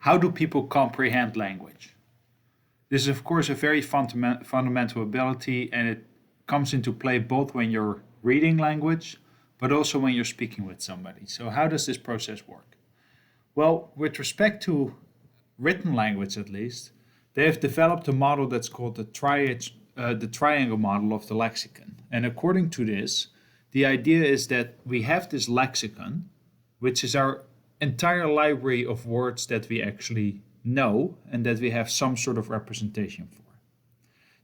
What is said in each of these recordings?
how do people comprehend language? This is, of course, a very fundamental ability, and it comes into play both when you're reading language, but also when you're speaking with somebody. So how does this process work? Well, with respect to written language at least, they have developed a model that's called the triangle model of the lexicon. And according to this, the idea is that we have this lexicon, which is our entire library of words that we actually know and that we have some sort of representation for.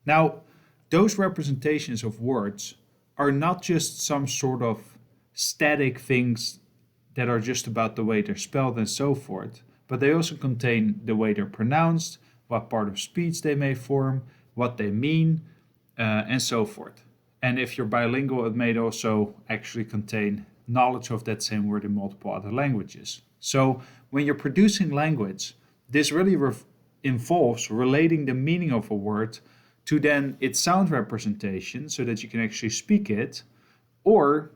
Now, those representations of words are not just some sort of static things that are just about the way they're spelled and so forth, but they also contain the way they're pronounced, what part of speech they may form, what they mean, and so forth. And if you're bilingual, it may also actually contain knowledge of that same word in multiple other languages. So when you're producing language, this really involves relating the meaning of a word to then its sound representation so that you can actually speak it, or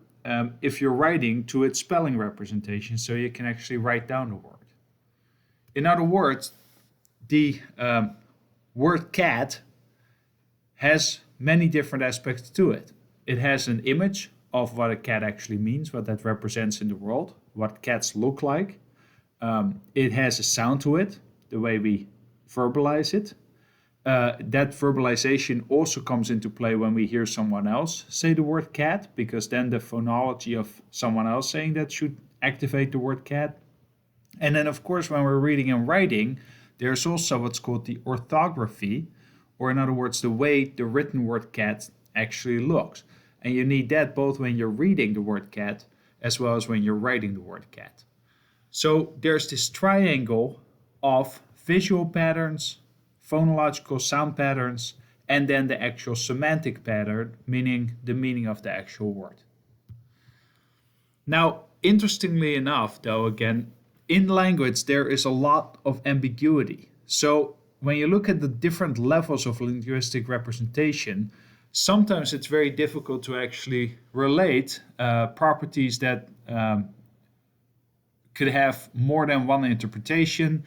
if you're writing, to its spelling representation so you can actually write down the word. In other words, the word cat has many different aspects to it. It has an image of what a cat actually means, what that represents in the world, what cats look like. It has a sound to it, the way we verbalize it. That verbalization also comes into play when we hear someone else say the word cat, because then the phonology of someone else saying that should activate the word cat. And then, of course, when we're reading and writing, there's also what's called the orthography, or in other words, the way the written word cat actually looks. And you need that both when you're reading the word cat as well as when you're writing the word cat. So there's this triangle of visual patterns, phonological sound patterns, and then the actual semantic pattern, meaning the meaning of the actual word. Now, interestingly enough, though, again, in language there is a lot of ambiguity. So when you look at the different levels of linguistic representation, sometimes it's very difficult to actually relate properties that could have more than one interpretation,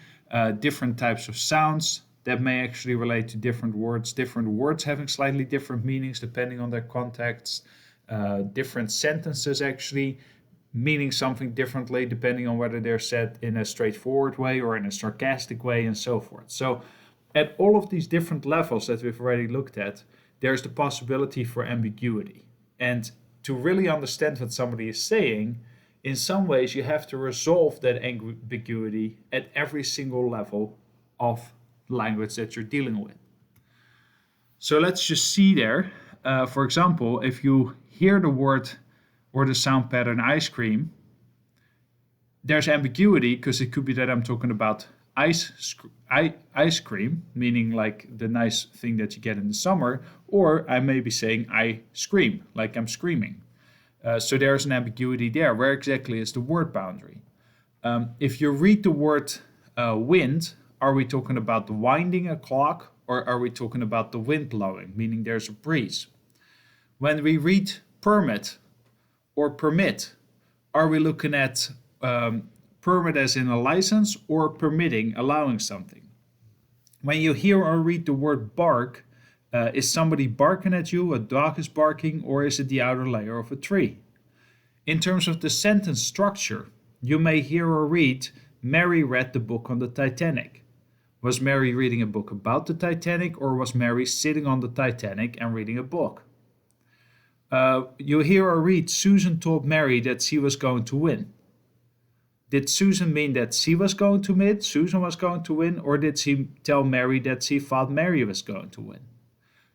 different types of sounds that may actually relate to different words having slightly different meanings depending on their context, different sentences actually meaning something differently depending on whether they're said in a straightforward way or in a sarcastic way and so forth. So at all of these different levels that we've already looked at, there's the possibility for ambiguity. And to really understand what somebody is saying, in some ways you have to resolve that ambiguity at every single level of language that you're dealing with. So let's just see there. For example, if you hear the word or the sound pattern ice cream, there's ambiguity because it could be that I'm talking about ice cream, meaning like the nice thing that you get in the summer, or I may be saying I scream, like I'm screaming. So there's an ambiguity there. Where exactly is the word boundary? If you read the word wind, are we talking about the winding a clock, or are we talking about the wind blowing, meaning there's a breeze? When we read permit or permit, are we looking at permit as in a license or permitting, allowing something? When you hear or read the word bark, is somebody barking at you, a dog is barking, or is it the outer layer of a tree? In terms of the sentence structure, you may hear or read, Mary read the book on the Titanic. Was Mary reading a book about the Titanic, or was Mary sitting on the Titanic and reading a book? You hear or read, Susan told Mary that she was going to win. Did Susan mean that she was going to win, Susan was going to win, or did she tell Mary that she thought Mary was going to win?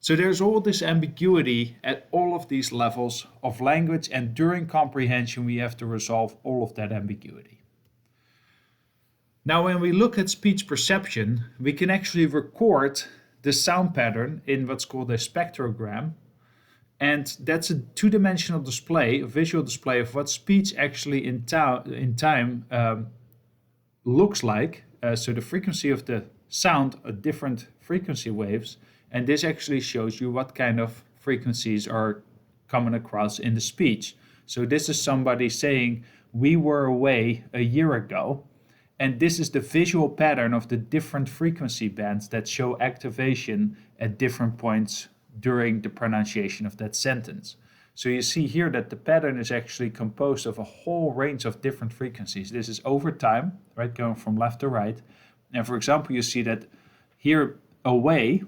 So there's all this ambiguity at all of these levels of language, and during comprehension we have to resolve all of that ambiguity. Now when we look at speech perception, we can actually record the sound pattern in what's called a spectrogram, and that's a two-dimensional display, a visual display of what speech actually in time looks like. So the frequency of the sound are different frequency waves, and this actually shows you what kind of frequencies are coming across in the speech. So this is somebody saying, we were away a year ago, And this is the visual pattern of the different frequency bands that show activation at different points during the pronunciation of that sentence. So you see here that the pattern is actually composed of a whole range of different frequencies. This is over time, right, going from left to right. And for example, you see that here away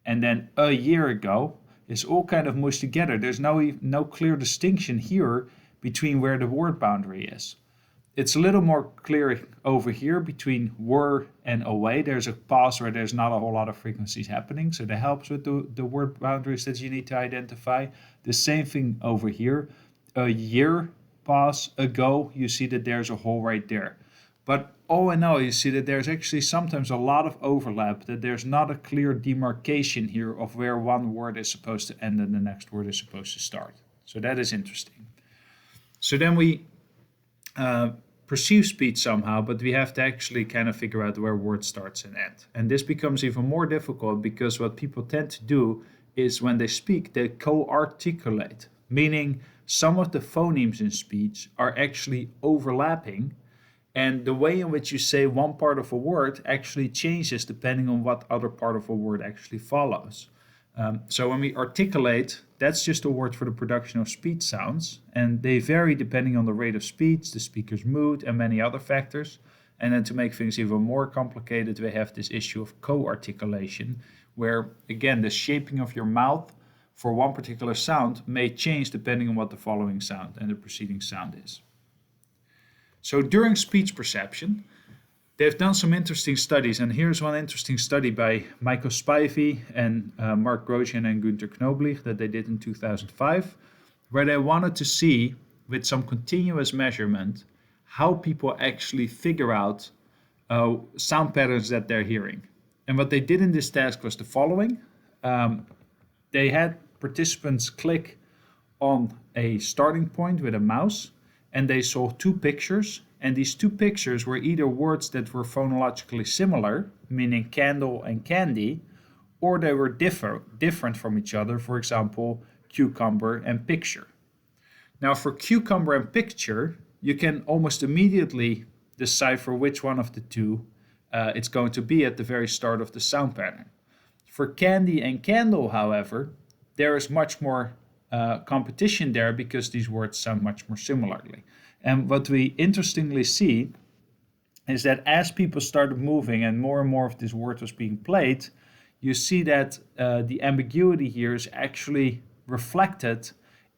and then a year ago is all kind of mushed together. There's no clear distinction here between where the word boundary is. It's a little more clear over here between were and away. There's a pause where there's not a whole lot of frequencies happening, so that helps with the word boundaries that you need to identify. The same thing over here. A year pause ago, you see that there's a hole right there. But all in all, you see that there's actually sometimes a lot of overlap, that there's not a clear demarcation here of where one word is supposed to end and the next word is supposed to start. So that is interesting. So then we perceive speech somehow, but we have to actually kind of figure out where word starts and end. And this becomes even more difficult because what people tend to do is when they speak, they co-articulate, meaning some of the phonemes in speech are actually overlapping, and the way in which you say one part of a word actually changes depending on what other part of a word actually follows. So when we articulate, that's just a word for the production of speech sounds, and they vary depending on the rate of speech, the speaker's mood, and many other factors. And then to make things even more complicated, we have this issue of co-articulation, where, again, the shaping of your mouth for one particular sound may change depending on what the following sound and the preceding sound is. So during speech perception, they've done some interesting studies, and here's one interesting study by Michael Spivey and Mark Grosjean and Günter Knoblich that they did in 2005, where they wanted to see, with some continuous measurement, how people actually figure out sound patterns that they're hearing. And what they did in this task was the following. They had participants click on a starting point with a mouse, and they saw two pictures. And these two pictures were either words that were phonologically similar, meaning candle and candy, or they were different from each other, for example, cucumber and picture. Now for cucumber and picture, you can almost immediately decipher which one of the two it's going to be at the very start of the sound pattern. For candy and candle, however, there is much more competition there because these words sound much more similarly. And what we interestingly see is that as people started moving and more of this word was being played, you see that the ambiguity here is actually reflected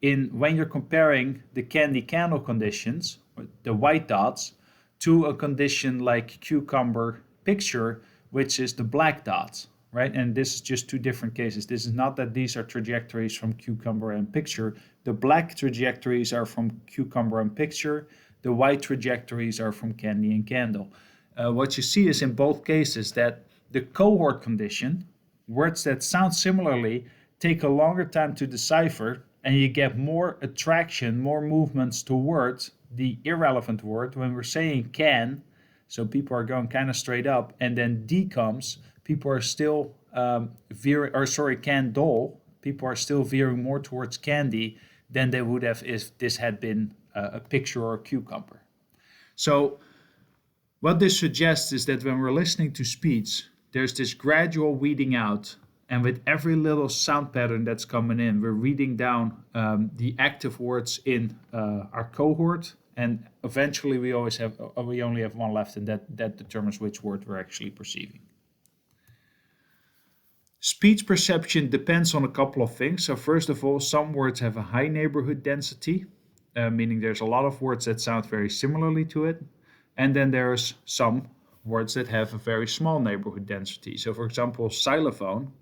in when you're comparing the candy candle conditions, the white dots, to a condition like cucumber picture, which is the black dots. Right? And this is just two different cases. This is not that these are trajectories from cucumber and picture. The black trajectories are from cucumber and picture. The white trajectories are from candy and candle. What you see is in both cases that the cohort condition, words that sound similarly, take a longer time to decipher, and you get more attraction, more movements towards the irrelevant word. When we're saying can, so people are going kind of straight up, and then D comes, people are still candle, people are still veering more towards candy than they would have if this had been a picture or a cucumber. So what this suggests is that when we're listening to speech, there's this gradual weeding out, and with every little sound pattern that's coming in, we're reading down the active words in our cohort, and eventually we only have one left, and that determines which word we're actually perceiving. Speech perception depends on a couple of things. So first of all, some words have a high neighborhood density, meaning there's a lot of words that sound very similarly to it. And then there's some words that have a very small neighborhood density. So for example, xylophone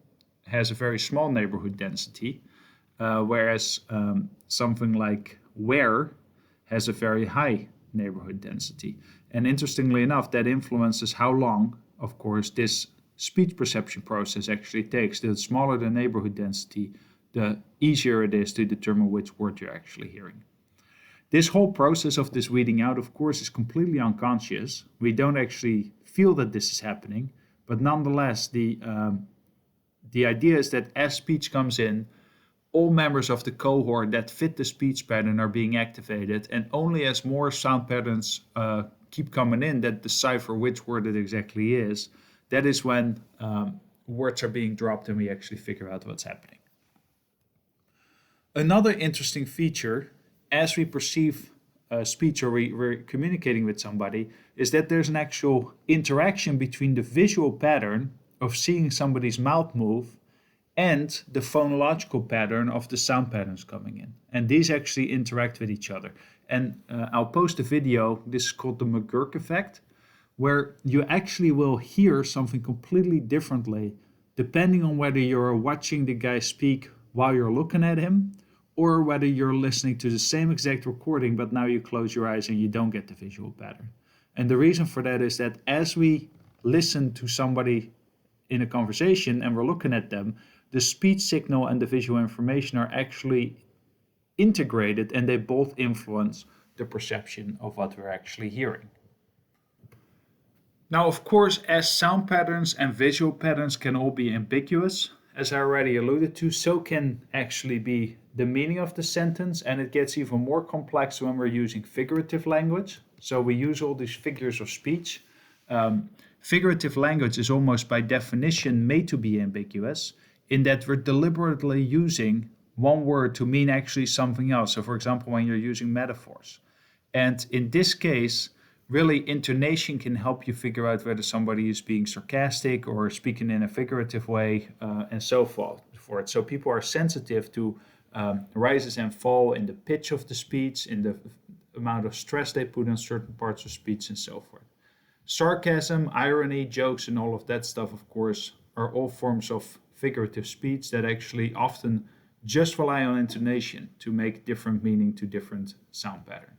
has a very small neighborhood density, whereas something like where has a very high neighborhood density. And interestingly enough, that influences how long, of course, this speech perception process actually takes. The smaller the neighborhood density, the easier it is to determine which word you're actually hearing. This whole process of this weeding out, of course, is completely unconscious. We don't actually feel that this is happening, but nonetheless, the idea is that as speech comes in, all members of the cohort that fit the speech pattern are being activated, and only as more sound patterns keep coming in that decipher which word it exactly is, that is when words are being dropped and we actually figure out what's happening. Another interesting feature, as we perceive speech or we're communicating with somebody, is that there's an actual interaction between the visual pattern of seeing somebody's mouth move and the phonological pattern of the sound patterns coming in. And these actually interact with each other. And I'll post a video, this is called the McGurk effect, where you actually will hear something completely differently depending on whether you're watching the guy speak while you're looking at him, or whether you're listening to the same exact recording, but now you close your eyes and you don't get the visual pattern. And the reason for that is that as we listen to somebody in a conversation and we're looking at them, the speech signal and the visual information are actually integrated, and they both influence the perception of what we're actually hearing. Now, of course, as sound patterns and visual patterns can all be ambiguous, as I already alluded to, so can actually be the meaning of the sentence, and it gets even more complex when we're using figurative language. So we use all these figures of speech. Figurative language is almost by definition made to be ambiguous in that we're deliberately using one word to mean actually something else. So for example, when you're using metaphors. And in this case, really intonation can help you figure out whether somebody is being sarcastic or speaking in a figurative way, and so forth. So people are sensitive to rises and fall in the pitch of the speech, in the amount of stress they put on certain parts of speech, and so forth. Sarcasm, irony, jokes, and all of that stuff, of course, are all forms of figurative speech that actually often just rely on intonation to make different meaning to different sound patterns.